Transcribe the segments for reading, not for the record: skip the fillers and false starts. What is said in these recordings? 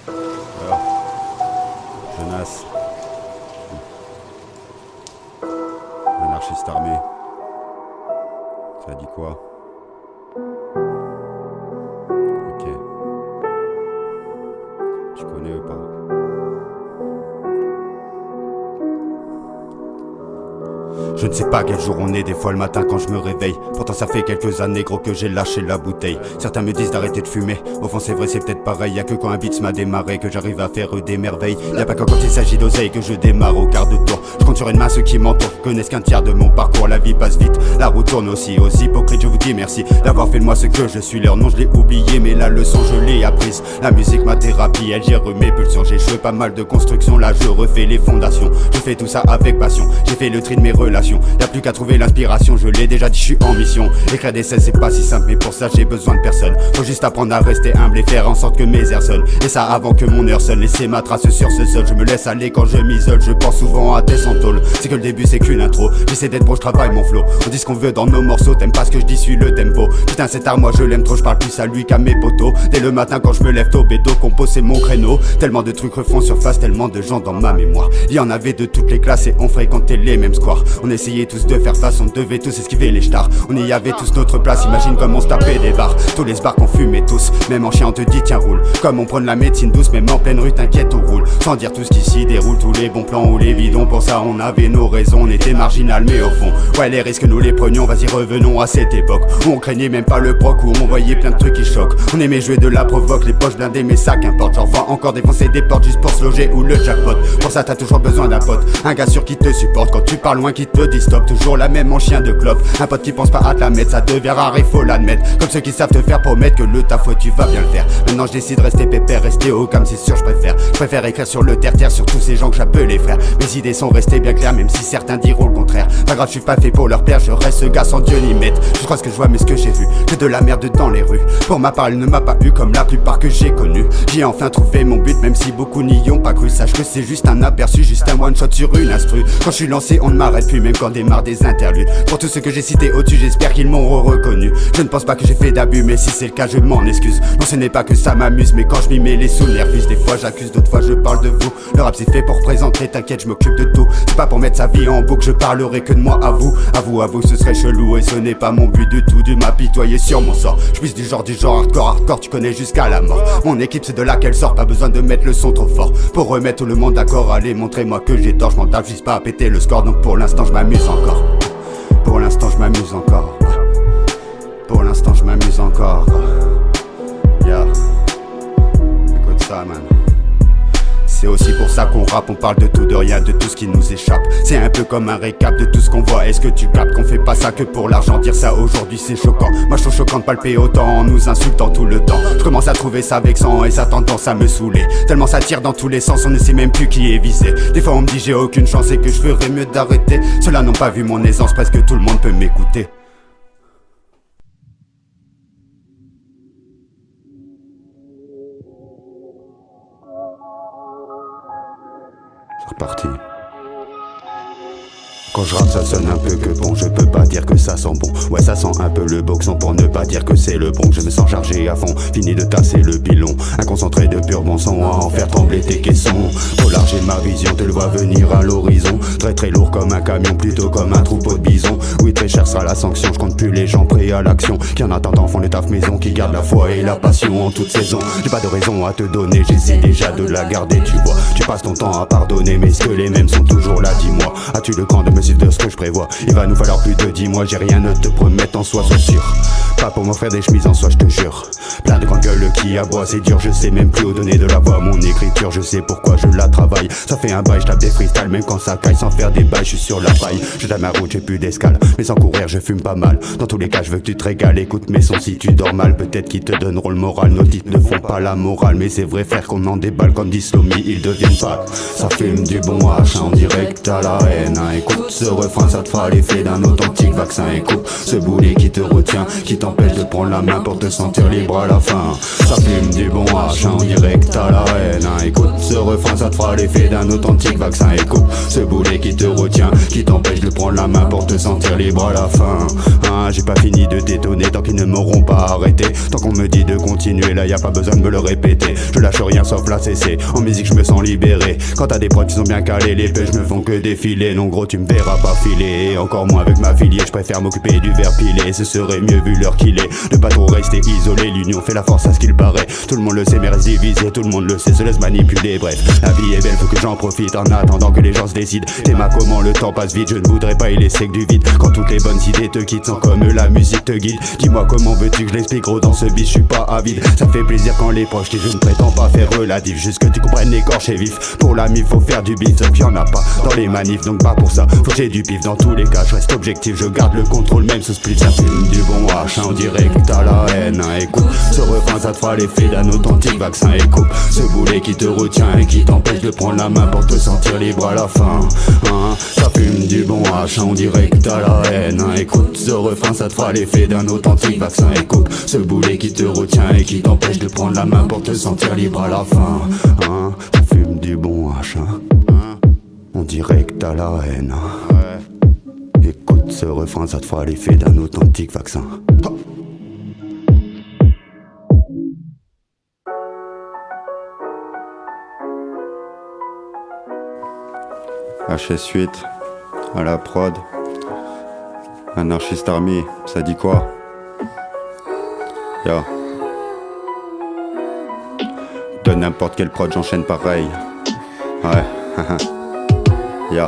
Alors, Jonas, anarchiste armé, ça dit quoi? Ok. Tu connais ou pas? Je ne sais pas quel jour on est, des fois le matin quand je me réveille. Pourtant ça fait quelques années gros que j'ai lâché la bouteille. Certains me disent d'arrêter de fumer, au fond c'est vrai c'est peut-être pareil. Y'a que quand un beat m'a démarré que j'arrive à faire des merveilles. Y'a pas que quand il s'agit d'oseille que je démarre au quart de tour. Je compte sur une main ceux qui m'entourent, connaissent qu'un tiers de mon parcours. La vie passe vite, la route tourne aussi. Aux hypocrites je vous dis merci d'avoir fait de moi ce que je suis. Leur nom je l'ai oublié mais la leçon je l'ai apprise. La musique ma thérapie, elle gère mes pulsions. J'ai joué pas mal de constructions, là je refais les fondations. Je fais tout ça avec passion, j'ai fait le tri de mes relations. Y'a plus qu'à trouver l'inspiration, je l'ai déjà dit, je suis en mission. Écrire des scènes c'est pas si simple, mais pour ça j'ai besoin de personne. Faut juste apprendre à rester humble et faire en sorte que mes airs sonnent. Et ça avant que mon heure sonne, laisser ma trace sur ce sol. Je me laisse aller quand je m'isole, je pense souvent à tes santôles. C'est que le début c'est qu'une intro, j'essaie d'être pro, je travaille mon flow. On dit ce qu'on veut dans nos morceaux, t'aimes pas ce que je dis, suis le tempo. Putain cet art moi je l'aime trop, je parle plus à lui qu'à mes potos. Dès le matin quand je me lève tôt, bédo, compo c'est mon créneau. Tellement de trucs refont surface, tellement de gens dans ma mémoire. Il y en avait de toutes les classes et on fréquentait les mêmes squares. On essayait tous de faire face, on devait tous esquiver les stars. On y avait tous notre place, imagine comme on se tapait des barres. Tous les bars qu'on fumait tous, même en chien on te dit tiens roule. Comme on prône la médecine douce, même en pleine rue t'inquiète on roule. Sans dire tout ce qui s'y déroule, tous les bons plans ou les bidons. Pour ça on avait nos raisons, on était marginal mais au fond ouais les risques nous les prenions. Vas-y revenons à cette époque où on craignait même pas le proc, où on voyait plein de trucs qui choquent. On aimait jouer de la provoque, les poches blindées mais ça qu'importe. J'en vois encore défoncer des portes juste pour se loger ou le jackpot. Pour ça t'as toujours besoin d'un pote, un gars sûr qui te supporte. Quand tu parles loin qui te dit stop, toujours la même en chien de clope. Un pote qui pense pas à te la mettre, ça devient rare et faut l'admettre. Comme ceux qui savent te faire promettre que le taf ouais tu vas bien le faire. Maintenant je décide de rester pépère, rester au calme c'est sûr je préfère écrire sur le terre-terre, sur tous ces gens que j'appelle les frères. Mes idées sont restées bien claires même si certains diront le contraire. Pas grave je suis pas fait pour leur plaire, je reste ce gars sans Dieu ni maître. Je crois ce que je vois mais ce que j'ai vu, que de la merde dans les rues. Pour ma part elle ne m'a pas eu comme la plupart que j'ai connu. J'ai enfin trouvé mon but même si beaucoup n'y ont pas cru. Sache que c'est juste un aperçu, juste un one shot sur une instru. Quand je suis lancé on ne m'arrête plus même quand démarre des interludes. Pour tous ceux que j'ai cités au-dessus j'espère qu'ils m'ont reconnu. Je ne pense pas que j'ai fait d'abus mais si c'est le cas je m'en excuse. Non ce n'est pas que ça m'amuse mais quand je m'y mets les sous nervus. Des fois j'accuse, d'autres fois je parle de vous. Le rap c'est fait pour présenter, t'inquiète je m'occupe de tout. C'est pas pour mettre sa vie en boucle, je parlerai que de moi à vous. À vous ce serait chelou et ce n'est pas mon but du tout. De m'apitoyer sur mon sort, je suis du genre hardcore tu connais jusqu'à la mort. Mon équipe c'est de là qu'elle sort, pas besoin de mettre le son trop fort pour remettre tout le monde d'accord. Allez montrez-moi que j'ai tort, je m'en tape juste pas à péter le score. Donc pour l'instant je m'amuse encore. Pour l'instant je m'amuse encore. Pour l'instant je m'amuse encore. Yeah. Écoute ça man. C'est aussi pour ça qu'on rappe, on parle de tout, de rien, de tout ce qui nous échappe. C'est un peu comme un récap de tout ce qu'on voit. Est-ce que tu captes qu'on fait pas ça que pour l'argent? Dire ça aujourd'hui c'est choquant. Moi je trouve choquant de palper autant en nous insultant tout le temps. Je commence à trouver ça vexant et ça tendance à me saouler. Tellement ça tire dans tous les sens, on ne sait même plus qui est visé. Des fois on me dit j'ai aucune chance et que je ferais mieux d'arrêter. Ceux-là n'ont pas vu mon aisance, presque tout le monde peut m'écouter. C'est reparti. Quand je rappe ça sonne un peu que bon, je peux pas dire que ça sent bon. Ouais ça sent un peu le boxon pour ne pas dire que c'est le bon. Je me sens chargé à fond, fini de tasser le pilon. Un concentré de pur bon sang à en faire trembler tes caissons. Trop large et ma vision, te le vois venir à l'horizon. Très très lourd comme un camion, plutôt comme un troupeau de bisons. Oui très cher sera la sanction, je compte plus les gens prêts à l'action. Qui en attendant font le taf maison, qui gardent la foi et la passion en toute saison. J'ai pas de raison à te donner, j'essaie déjà de la garder tu vois. Tu passes ton temps à pardonner mais est-ce que les mêmes sont toujours là dis-moi. As-tu le cran de me de ce que je prévois? Il va nous falloir plus de 10 mois, j'ai rien à te promettre en soi, sois sûr. Pas pour m'offrir des chemises en soie, je te jure. Plein de grandes gueules qui aboient, c'est dur, je sais même plus où donner de la voix. Mon écriture, je sais pourquoi je la travaille. Ça fait un bail, je tape des freestyles, même quand ça caille, sans faire des bails, je suis sur la paille. Je tape ma route, j'ai plus d'escale, mais sans courir, je fume pas mal. Dans tous les cas, je veux que tu te régales, écoute mes sons si tu dors mal. Peut-être qu'ils te donneront le moral, nos titres ne font pas la morale. Mais c'est vrai, frère, qu'on en déballe comme dit Slomy, ils deviennent pas. Ça fume du bon H en direct à la haine, hein, écoute. ce refrain, ça te fera l'effet d'un authentique vaccin. Écoute ce boulet qui te retient, qui t'empêche de prendre la main pour te sentir libre à la fin. Ça fume du bon H, on dirait que t'as la haine. Écoute ce refrain, ça te fera l'effet d'un authentique vaccin. Écoute ce boulet qui te retient, qui t'empêche de prendre la main pour te sentir libre à la fin. J'ai pas fini de détonner tant qu'ils ne m'auront pas arrêté. Tant qu'on me dit de continuer, là y a pas besoin de me le répéter. Je lâche rien sauf la cesser, en musique je me sens libéré. Quand t'as des prods qui sont bien calés, les pêches me font que défiler. Non gros tu me verras pas filer, et encore moins avec ma filière. Je préfère m'occuper du verre pilé, ce serait mieux vu l'heure qu'il est. De pas trop rester isolé, l'union fait la force à ce qu'il paraît. Tout le monde le sait mais reste divisé, tout le monde le sait, se laisse manipuler. Bref, la vie est belle, faut que j'en profite en attendant que les gens se décident. T'es ma comment le temps passe vite, je ne voudrais pas y laisser que du vide. Quand toutes les bonnes idées te quittent sans comme la musique te guide. Dis-moi comment veux-tu que je l'explique, gros dans ce beat je suis pas avide. Ça fait plaisir quand les proches disent je ne prétends pas faire relatif, juste que tu comprennes l'écorché vif. Pour la mif faut faire du bif, sauf y'en a pas dans les manifs, donc pas pour ça, faut que j'ai du pif. Dans tous les cas je reste objectif, je garde le contrôle même ce split. Ça fume du bon H, on dirait que t'as la haine. Écoute ce refrain, ça te fera l'effet d'un authentique vaccin. Écoute ce boulet qui te retient et qui t'empêche de prendre la main pour te sentir libre à la fin. Ça fume du bon H, on dirait que t'as la haine. Écoute ce refrain, ça te fera l'effet d'un authentique vaccin. Écoute ce boulet qui te retient et qui t'empêche de prendre la main pour te sentir libre à la fin. Ça fume du bon H, on dirait que t'as la haine. Écoute ce refrain, ça te fera l'effet d'un authentique vaccin. HS8 à la prod. Anarchist Army, ça dit quoi? Yo. De n'importe quel prod j'enchaîne pareil. Ouais. Yo.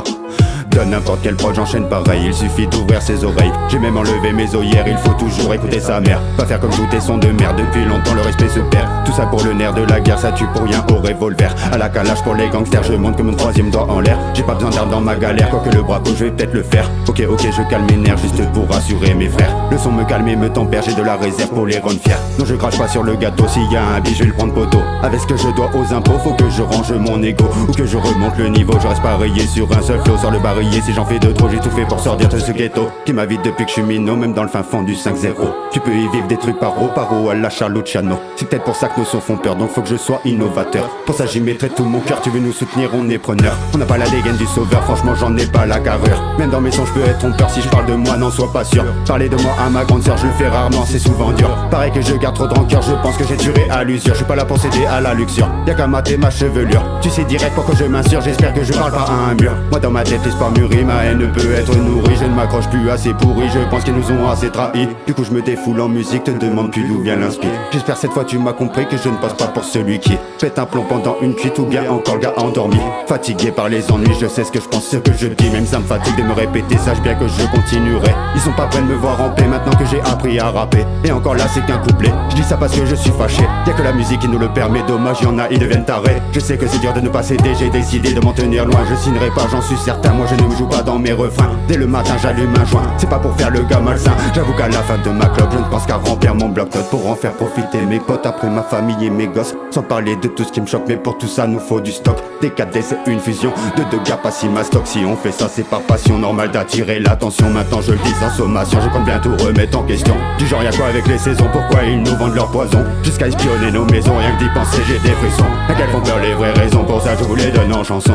De n'importe quel prod j'enchaîne pareil, il suffit d'ouvrir ses oreilles. J'ai même enlevé mes œillères, il faut toujours écouter sa mère. Pas faire comme tous tes sons de merde, depuis longtemps le respect se perd. Tout ça pour le nerf de la guerre, ça tue pour rien au revolver. À la calage pour les gangsters, je monte comme mon troisième doigt en l'air. J'ai pas besoin d'armes dans ma galère, quoique le bras je vais peut-être le faire. Ok, je calme mes nerfs juste pour rassurer mes frères. Le son me calme et me tempère, j'ai de la réserve pour les rendre fiers. Non je crache pas sur le gâteau, s'il y a un biche je vais le prendre poteau. Avec ce que je dois aux impôts, faut que je range mon ego ou que je remonte le niveau. Je reste pas rayé sur un seul flow, sors le barillet si j'en fais de trop. J'ai tout fait pour sortir de ce ghetto qui m'habite depuis que je suis minot, même dans le fin fond du 5-0. Tu peux y vivre des trucs paro à la Luciano. C'est peut-être pour ça que nos sons font peur, donc faut que je sois innovateur. Pour ça j'y mettrai tout mon cœur, tu veux nous soutenir, on est preneur. On n'a pas la dégaine du sauveur, franchement j'en ai pas la carrure. Même dans mes sons je peux être trompeur, si je parle de moi n'en sois pas sûr. Parler de moi à ma grande sœur je le fais rarement, c'est souvent dur. Pareil que je garde trop de rancœur, je pense que j'ai duré à l'usure. Je suis pas là pour céder à la luxure, y'a qu'à mater ma chevelure. Tu sais direct pourquoi je m'insure, j'espère que je parle pas à un mur. Moi dans ma tête l'espoir mûrit, ma haine ne peut être nourrie. Je ne m'accroche plus à ces pourris, je pense qu'ils nous ont assez trahis. Du coup je me défoule en musique, te demande plus d'où vient l'inspire. J'espère cette fois tu m'as compris que je ne passe pas pour celui qui pète un plomb pendant une cuite ou bien encore le gars endormi. Fatigué par les ennuis, je sais ce que je pense, ce que je dis. Même ça me fatigue de me répéter, sache bien que je continuerai. Ils sont pas prêts de me voir en paix maintenant que j'ai appris à rapper. Et encore là c'est qu'un couplet, je dis ça parce que je suis fâché. Y'a que la musique qui nous le permet, dommage y'en a ils deviennent tarés. Je sais que c'est dur de ne pas céder, j'ai décidé de m'en tenir loin. Je signerai pas, j'en suis certain, moi je ne me joue pas dans mes refrains. Dès le matin j'allume un joint, c'est pas pour faire le gars malsain. J'avoue qu'à la fin de ma clope, je ne pense qu'à remplir mon bloc-notes pour en faire profiter mes potes, après ma famille et mes gosses. Sans parler de tout ce qui me choque, mais pour tout ça nous faut du stock. Des 4D c'est une fusion de deux gars pas si mastoc. Si on fait ça c'est par passion, normal d'attirer l'attention. Maintenant je le dis en sommation, je compte bien tout remettre en question. Du genre y'a quoi avec les saisons, pourquoi ils nous vendent leur poison? Jusqu'à espionner nos maisons, rien que d'y penser j'ai des frissons. À quelles font peur les vraies raisons, pour ça je vous les donne en chanson.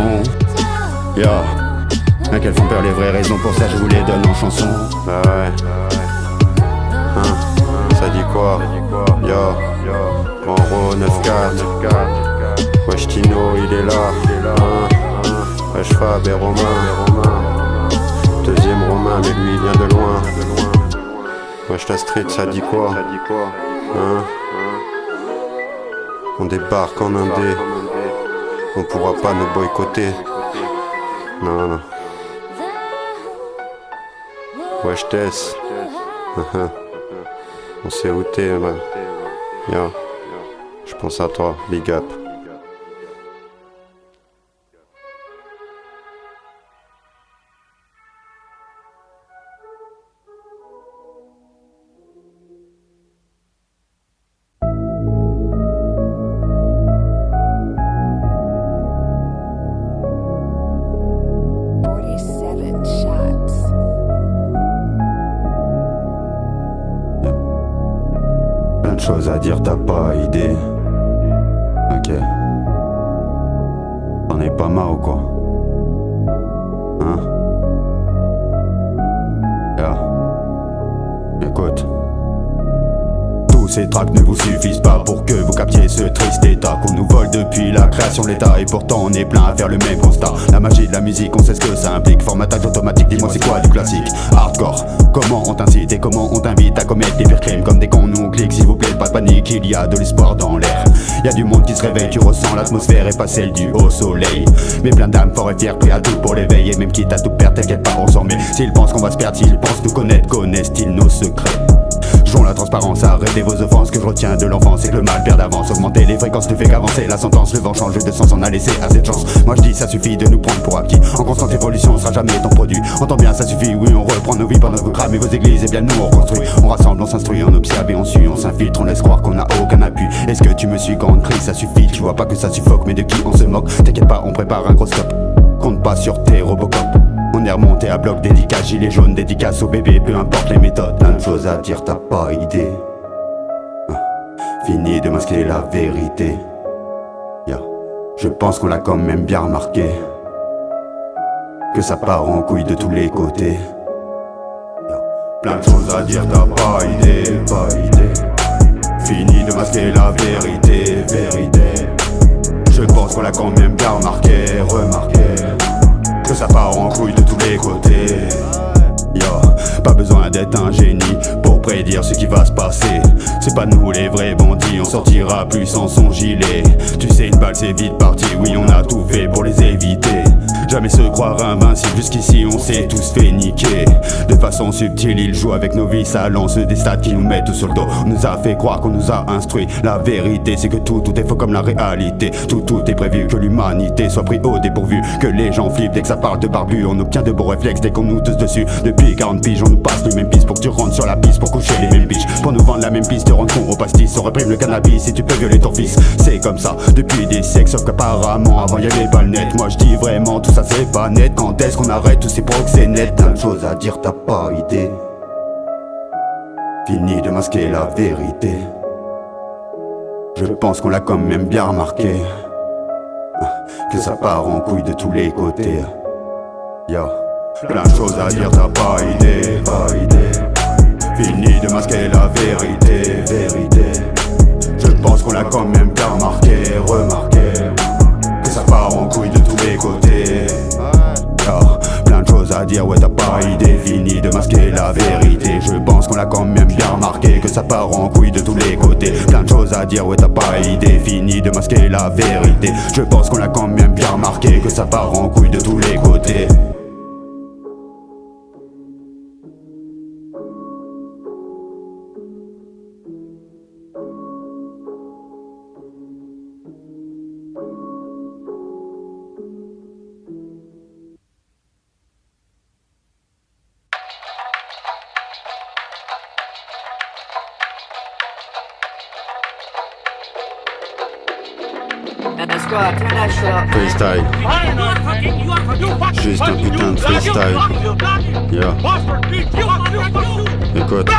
À quelles font peur les vraies raisons, pour ça je vous les donne en chanson. Bah ouais. Ça dit quoi? Yo, Manro 9-4. Wesh Tino il est là. Wesh Fab et Romain. Deuxième Romain mais lui il vient de loin. Wesh la street ça dit quoi? On débarque en Indé. On pourra pas nous boycotter. Non. Wesh Tess. On s'est où t'es man. Yo. Je pense à toi, big up. Seven shot. choses à dire, t'as pas idée. Ok. T'en es pas marre ou quoi? Hein? Écoute. Tous ces tracks ne vous suffisent pas pour que vous captiez ce triste état qu'on nous vole depuis la création de l'état. Et pourtant on est plein à faire le même constat. La magie de la musique, on sait ce que ça implique. Formatage automatique, dis-moi c'est quoi du classique? Hardcore, comment on t'incite et comment on t'invite à commettre des pires crimes? Comme des cons, nous on clique, s'il vous plaît, pas de panique. Il y a de l'espoir dans l'air. Y'a du monde qui se réveille, tu ressens l'atmosphère et pas celle du haut soleil. Mais plein d'âmes forts et fiers, prêts à tout pour l'éveil. Et même quitte à tout perdre, t'inquiète pas, on s'en met. S'ils pensent qu'on va se perdre, s'ils pensent nous connaître, connaissent-ils nos secrets? Jouons la transparence, arrêtez vos offenses. Que je retiens de l'enfance, c'est que le mal perd d'avance. Augmenter les fréquences ne fait qu'avancer la sentence. Le vent change de sens, on a laissé assez de chance. Moi je dis ça suffit de nous prendre pour acquis. En constante évolution, on sera jamais ton produit. Entends bien, ça suffit, oui on reprend nos vies pendant que vous cramez vos églises. Et bien nous on reconstruit, on rassemble, on s'instruit, on observe et on suit. On s'infiltre, on laisse croire qu'on a aucun appui. Est-ce que tu me suis quand on crie, ça suffit? Tu vois pas que ça suffoque, mais de qui on se moque? T'inquiète pas, on prépare un gros stop. Compte pas sur tes Robocop. On est remonté à bloc, dédicace, gilet jaune, dédicace au bébé, peu importe les méthodes. Plein de choses à dire, t'as pas idée. Fini de masquer la vérité. Je pense qu'on l'a quand même bien remarqué, que ça part en couille de tous les côtés. Plein de choses à dire, t'as pas idée, pas idée. Fini de masquer la vérité, vérité. Je pense qu'on l'a quand même bien remarqué, que ça part en couille de tous les côtés. Pas besoin d'être un génie pour prédire ce qui va se passer. C'est pas nous les vrais bandits, on sortira plus sans son gilet. Tu sais une balle c'est vite parti, oui on a tout fait pour les éviter. Jamais se croire invincible, jusqu'ici on s'est tous fait niquer. De façon subtile, ils jouent avec nos vies, ça lance des stats qui nous mettent tout sur le dos. On nous a fait croire qu'on nous a instruit. La vérité c'est que tout est faux comme la réalité. Tout est prévu, que l'humanité soit pris au dépourvu. Que les gens flippent dès que ça parle de barbu. On obtient de beaux réflexes dès qu'on nous tousse dessus. Depuis 40 piges, on nous passe les mêmes pistes pour que tu rentres sur la piste pour coucher les mêmes biches. Pour nous vendre la même piste, te rendre con au pastis. On réprime le cannabis si tu peux violer ton fils. C'est comme ça depuis des siècles, sauf qu'apparemment avant y'avait pas le net. Moi je dis vraiment tout ça c'est pas net. Quand est-ce qu'on arrête tous ces proxénètes? Plein de choses à dire, t'as pas idée. Fini de masquer la vérité. Je pense qu'on l'a quand même bien remarqué, que ça part en couille de tous les côtés. Plein de choses à dire, t'as pas idée, pas idée. Fini de masquer la vérité, vérité. Je pense qu'on l'a quand même bien remarqué, que ça part en couille de tous les côtés. Plein de choses à dire, ouais t'as pas idée. Fini de masquer la vérité. Je pense qu'on l'a quand même bien remarqué, que ça part en couille de tous les côtés. Plein de choses à dire, ouais t'as pas idée. Fini de masquer la vérité. Je pense qu'on l'a quand même bien remarqué, que ça part en couille de tous les côtés. Freestyle. Juste un putain de freestyle. Écoute.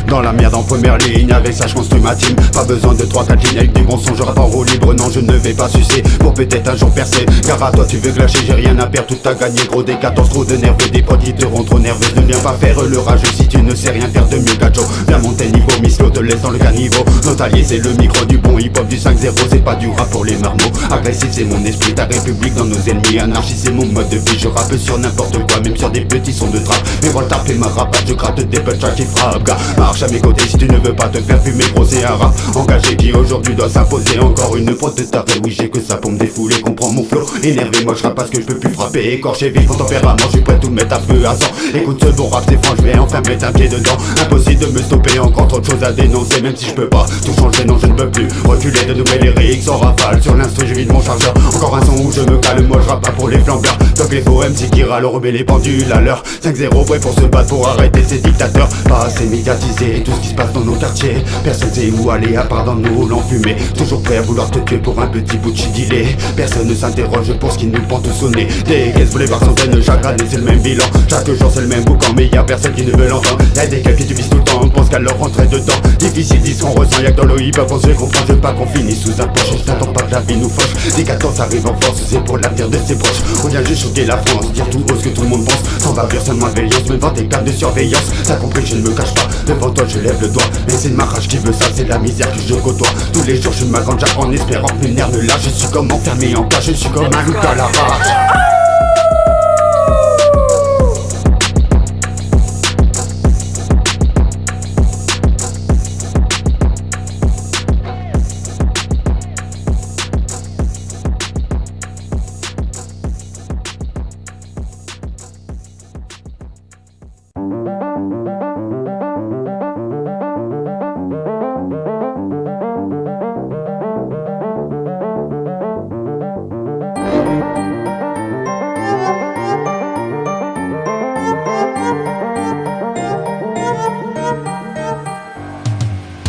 Dans la merde en première ligne, avec ça je construis ma team. Pas besoin de 3-4 lignes avec des mensonges, rapport au libre. Non je ne vais pas sucer pour peut-être un jour percer. Car à toi tu veux clasher, j'ai rien à perdre, tout à gagner. Gros des 14 trop de nerveux, des potes qui te rendent trop nerveux. Ne viens pas faire le rageux si tu ne sais rien faire de mieux qu'Adjo. Viens monter niveau, Mislo te laisse dans le caniveau. Notre allié c'est le micro du bon hip-hop du 5-0. C'est pas du rap pour les marmots. Agressif c'est mon esprit, ta république dans nos ennemis. Anarchie c'est mon mode de vie, je rappe sur n'importe quoi. Même sur des petits sons de trap. Mais voilà taper ma rapatte, je gratte des punchlines qui frappent. Gars, marche à mes côtés si tu ne veux pas te faire fumer. Gros c'est un rap engagé qui aujourd'hui doit s'imposer. Encore une prod de taré, oui j'ai que ça pour me défouler. Comprends mon flow, énervé moi je rappe parce que je peux plus frapper. Écorché vif, mon tempérament, je suis prêt tout mettre à feu à sang. Écoute ce bon rap c'est franc, je vais enfin mettre un pied dedans. Impossible de me stopper, encore trop de choses à dénoncer. Même si je peux pas tout changer, non je ne peux plus reculer de nouvelles lyrics en rafale. Sur l'instru je vide mon chargeur, encore un son où je me calme. Moi je rappe pas pour les flambeurs, donc les faux MC qui râlent, remet les pendules à l'heure. 5-0 prêt pour se battre, pour arrêter ces dictateurs. Pas assez médiatisé, regarder tout ce qui se passe dans nos quartiers. Personne sait où aller à part dans nous l'enfumer. Toujours prêt à vouloir te tuer pour un petit bout de chidilé. Personne ne s'interroge pour ce qui nous pend tous au nez. Des caisses volées par centaines de chagrins et c'est le même bilan. Chaque jour c'est le même boucan mais y'a personne qui ne veut l'entendre. Y'a des gars qui subissent tout le temps, on pense qu'à leur rentrer dedans. Difficile dit ce qu'on ressent, y'a que dans le hip-hop on se comprend. Je veux pas qu'on finisse sous un poche, je t'attends pas que la vie nous fauche. Des cadences arrivent en force, c'est pour l'avenir de ses proches. On vient juste choquer la France, dire tout haut ce que tout le monde pense. Sans bavure, sans malveillance, même dans tes cartes de surveillance. T'as compris que je ne me cache pas, devant toi je lève le doigt. Mais c'est ma rage qui veut ça, c'est la misère que je côtoie. Tous les jours je me m'agrandis en espérant que mes nerfs ne lâchent. Je suis comme enfermé en cage, je suis comme un loup à la rage.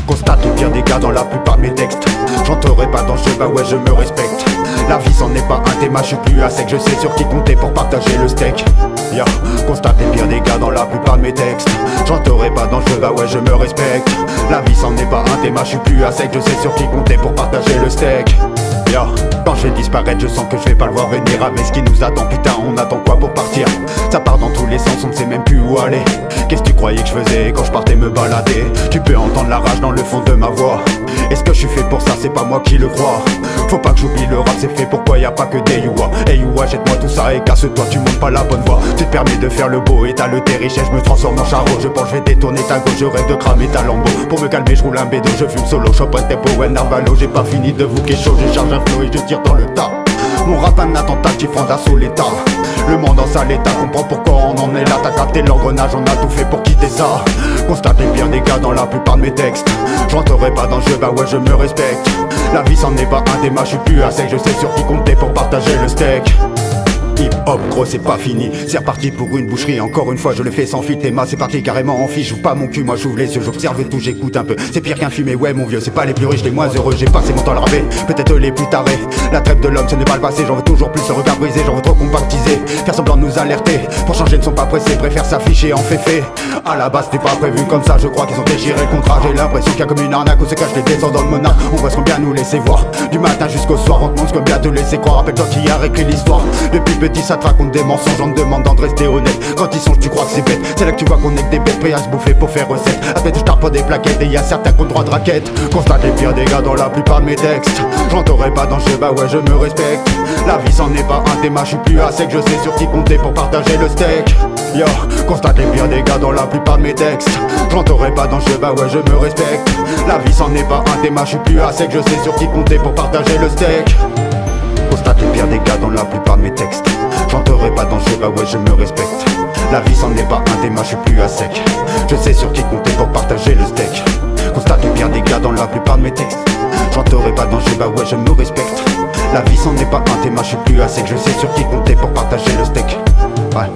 Constate le pire des gars dans la plupart de mes textes. J'entrerai pas dans ce jeu, bah ouais je me respecte. La vie c'en est pas un thème, je suis plus à sec. Je sais sur qui compter pour partager le steak. Yeah. Constate les pires des gars dans la plupart de mes textes. J'entrerai pas dans ce jeu, bah ouais je me respecte. La vie c'en est pas un thème, je suis plus à sec. Je sais sur qui compter pour partager le steak. Yeah. Quand je vais disparaître, je sens que je vais pas le voir venir. Avec ce qui nous attend, putain, on attend quoi pour partir? Ça part dans tous les sens, on ne sait même plus où aller. Qu'est-ce que tu croyais que je faisais quand je partais me balader? Tu peux entendre la rage dans le fond de ma voix. Est-ce que je suis fait pour ça? C'est pas moi qui le crois. Faut pas que j'oublie le rap, c'est fait pourquoi y'a pas que des youa. Hey youa, jette-moi tout ça et casse-toi, tu montes pas la bonne voie. Tu te permets de faire le beau et t'as le thé riche et je me transforme en charreau. Je pense je vais détourner ta gauche, je rêve de cramer ta lambeau. Pour me calmer, je roule un bédo, je fume solo, Chopin, tempo, ouais, Narvalo. J'ai pas fini de vous chaud, je charge un flow et je tire dans le tas. Mon rap un attentat qui prend d'assaut l'état. Le monde en sale état, comprends pourquoi on en est là. T'as capté l'engrenage, on a tout fait pour quitter ça. Constate les pires des gars dans la plupart de mes textes. J'entrerai pas dans le jeu, bah ouais je me respecte. La vie c'en est pas un thème, je suis plus à sec. Je sais sur qui compter pour partager le steak. Hip hop gros c'est pas fini, c'est reparti pour une boucherie. Encore une fois je le fais sans filtre, c'est parti carrément en fiche. J'ouvre pas mon cul, moi j'ouvre les yeux, j'observe tout, j'écoute un peu. C'est pire qu'un fumé, ouais mon vieux, c'est pas les plus riches, les moins heureux. J'ai passé mon temps à le rapper, peut-être les plus tarés. La traite de l'homme ce n'est pas le passé, j'en veux toujours plus, le regard brisé, j'en veux trop compactiser. Faire semblant de nous alerter, pour changer ne sont pas pressés, préfèrent s'afficher en féfé. À la base c'était pas prévu comme ça, je crois qu'ils ont déchiré le contrat. J'ai l'impression qu'il y a comme une arnaque où se cachent les descendants de monarques. On voit ce qu'on bien nous laisser voir, du matin jusqu'au soir. On te montre ce qu'on bien te laisser croire, rappelle-toi qui a réécrit l'histoire. Depuis petit ça te raconte des mensonges, on te demande de rester honnête. Quand ils songent tu crois que c'est bête, c'est là que tu vois qu'on est que des bêtes prêts à se bouffer pour faire recette. À peine je tape pas des plaquettes et y a certains qui ont droit de raquette. Constate les pires dégâts dans la plupart de mes textes. J'entrerai pas dans le jeu, bah ouais je me respecte. La vie c'en est pas un thème, je suis plus à sec. Je sais sur qui compter pour partager le steak. Yo, constate les pires dégâts dans la plupart de mes textes. J'entrerai pas dans le jeu, bah ouais je me respecte. La vie c'en est pas un thème, je suis plus à sec. Je sais sur qui compter pour partager le steak. Constate les pires dégâts dans la plupart de mes textes. J'entrerai pas dans le jeu, bah ouais je me respecte. La vie c'en est pas un thème, je suis plus à sec. Je sais sur qui compter pour partager le steak. Constate les pires dégâts dans la plupart de mes textes. J'entrerai pas dans le jeu, bah ouais je me respecte. La vie c'en est pas un thème, je suis plus à sec. Je sais sur qui compter pour partager le steak. Ouais.